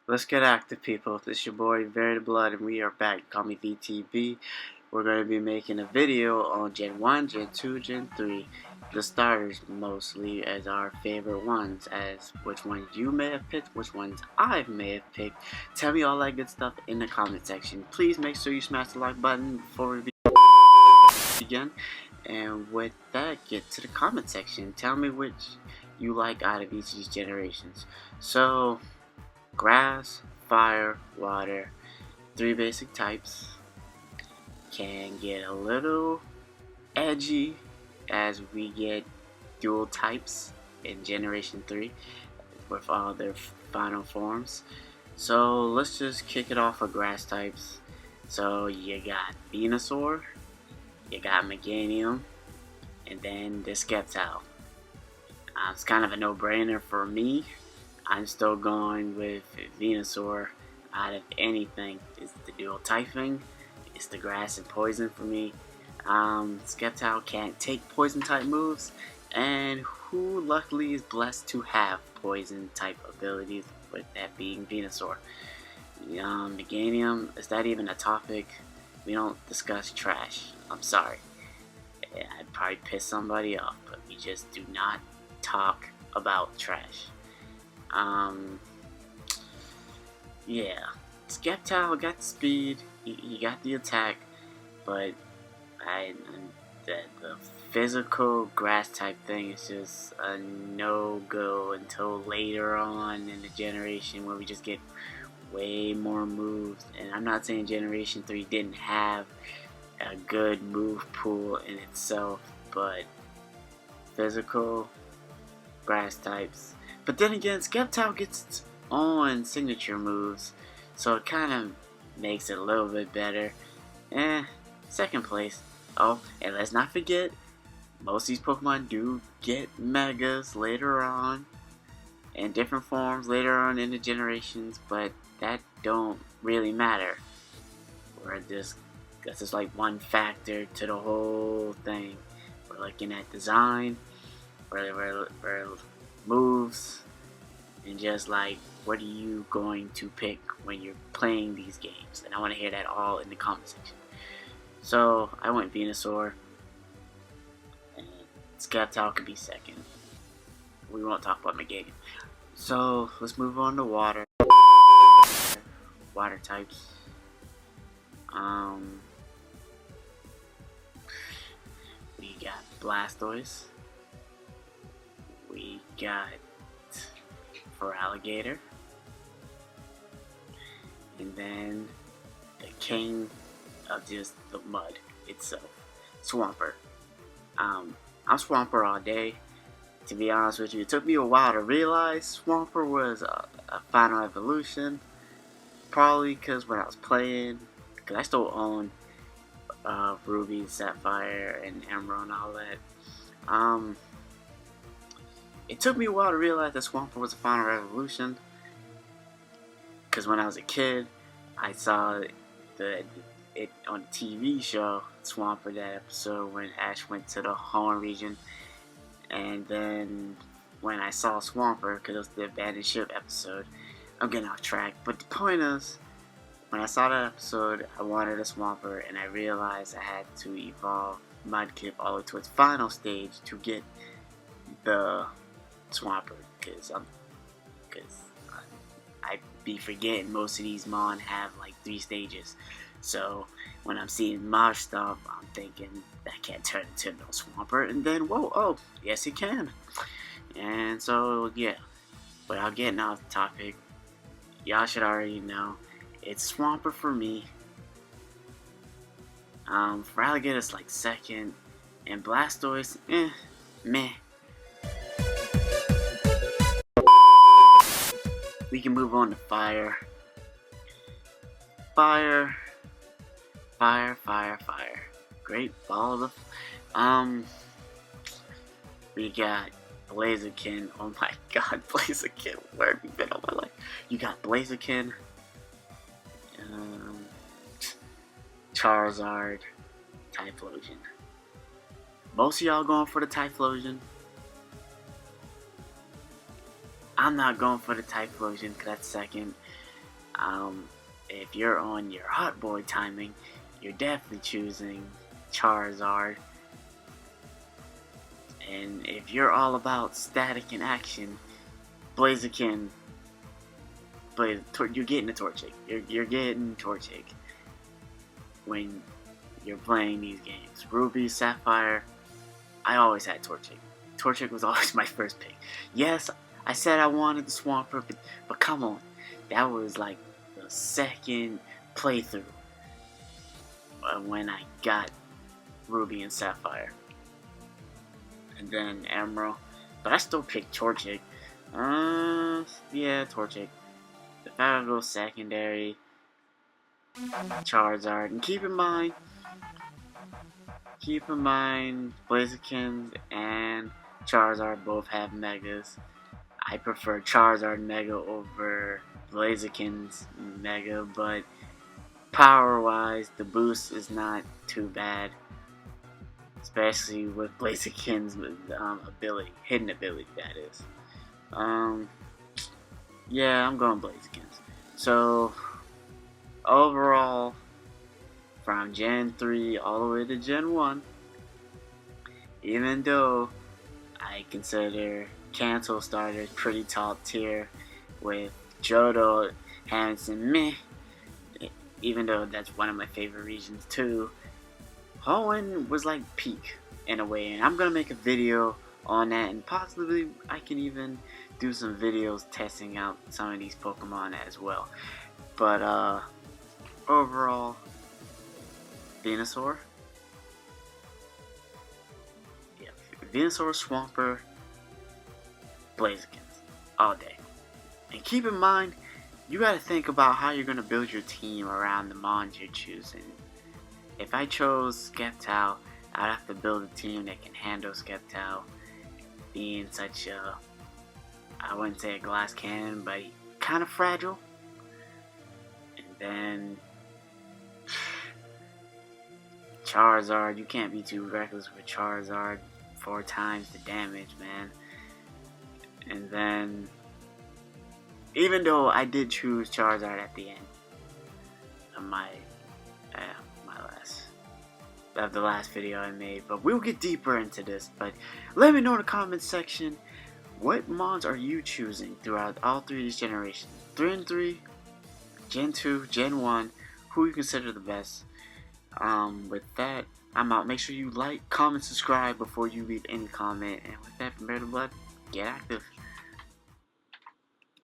Let's get active, people. This is your boy, Varied Blood, and we are back. Call me VTB. We're going to be making a video on Gen 1, Gen 2, Gen 3. The starters, mostly, as our favorite ones, as which ones you may have picked, which ones I may have picked. Tell me all that good stuff in the comment section. Please make sure you smash the like button before we begin. And with that, get to the comment section. Tell me which you like out of each of these generations. So, grass, fire, water, 3 basic types. Can get a little edgy as we get dual types in Generation 3 with all their final forms. So let's just kick it off with grass types. So you got Venusaur, you got Meganium, and then the Skeptile. It's kind of a no-brainer for me. I'm still going with Venusaur out of anything. It's the dual typing, it's the grass and poison for me. Skeptile can't take poison type moves, and who luckily is blessed to have poison type abilities, with that being Venusaur. Meganium, is that even a topic? We don't discuss trash. I'm sorry. I'd probably piss somebody off, but we just do not talk about trash. Yeah, Skeptile got the speed, he got the attack, but the physical grass type thing is just a no-go until later on in the generation where we just get way more moves. And I'm not saying Generation 3 didn't have a good move pool in itself, but physical grass types. But then again, Skeptile gets its own signature moves, so it kind of makes it a little bit better. Second place. Oh, and let's not forget, most of these Pokemon do get Megas later on, in different forms later on in the generations, but that don't really matter. That's just like one factor to the whole thing. We're looking at design, we're moves, and just like, what are you going to pick when you're playing these games? And I want to hear that all in the comment section. So I went Venusaur, and Skeptile could be second. We won't talk about Meganium. So let's move on to water. Water types. We got Blastoise. We got Feraligatr, and then the king of just the mud itself, Swampert. I'm Swampert all day. To be honest with you, it took me a while to realize Swampert was a final evolution. Probably because when I was playing, because I still own Ruby, Sapphire, and Emerald and all that. It took me a while to realize that Swampert was a final evolution, because when I was a kid, I saw it on the TV show Swampert, that episode when Ash went to the Horn region, and then when I saw Swampert, because it was the abandoned ship episode. I'm getting off track, but the point is, when I saw that episode, I wanted a Swampert, and I realized I had to evolve Mudkip all the way to its final stage to get the Swampert, because I be forgetting most of these Mon have like 3 stages. So when I'm seeing Maj stuff, I'm thinking that can't turn into no Swampert, and then whoa, oh yes it can. And so yeah, without getting off the topic, y'all should already know it's Swampert for me. Feraligatr's like second, and Blastoise, meh. We can move on to fire. Fire. Great ball of we got Blaziken. Oh my god, Blaziken. Where have you been all my life? You got Blaziken, Charizard, Typhlosion. Most of y'all going for the Typhlosion. I'm not going for the Typhlosion because that's second. If you're on your hot boy timing, you're definitely choosing Charizard. And if you're all about static and action, Blaziken, you're getting a Torchic. You're getting Torchic when you're playing these games. Ruby, Sapphire, I always had Torchic. Torchic was always my first pick. Yes, I said I wanted the Swampert, but come on. That was like the second playthrough when I got Ruby and Sapphire. And then Emerald. But I still picked Torchic. Yeah, Torchic. If I go secondary, Charizard. And keep in mind, Blaziken and Charizard both have Megas. I prefer Charizard Mega over Blaziken's Mega, but power-wise, the boost is not too bad. Especially with Blaziken's ability, hidden ability, that is. Yeah, I'm going Blaziken's. So, overall, from Gen 3 all the way to Gen 1, even though I consider Kanto starters pretty top tier, with Johto having some meh, even though that's one of my favorite regions too, Hoenn was like peak in a way, and I'm gonna make a video on that, and possibly I can even do some videos testing out some of these Pokemon as well. But overall, Venusaur, yeah, Venusaur, Swampert, Blaziken, all day. And keep in mind, you gotta think about how you're gonna build your team around the Mons you're choosing. If I chose Sceptile, I'd have to build a team that can handle Sceptile being such a, I wouldn't say a glass cannon, but kind of fragile. And then Charizard, you can't be too reckless with Charizard. 4 times the damage, man. And then, even though I did choose Charizard at the end of the last video I made, but we'll get deeper into this. But let me know in the comments section, what Mons are you choosing throughout all 3 of these generations? 3 and 3, Gen 2, Gen 1, who you consider the best? With that, I'm out. Make sure you like, comment, subscribe before you leave any comment. And with that, from Bear to Blood, get active.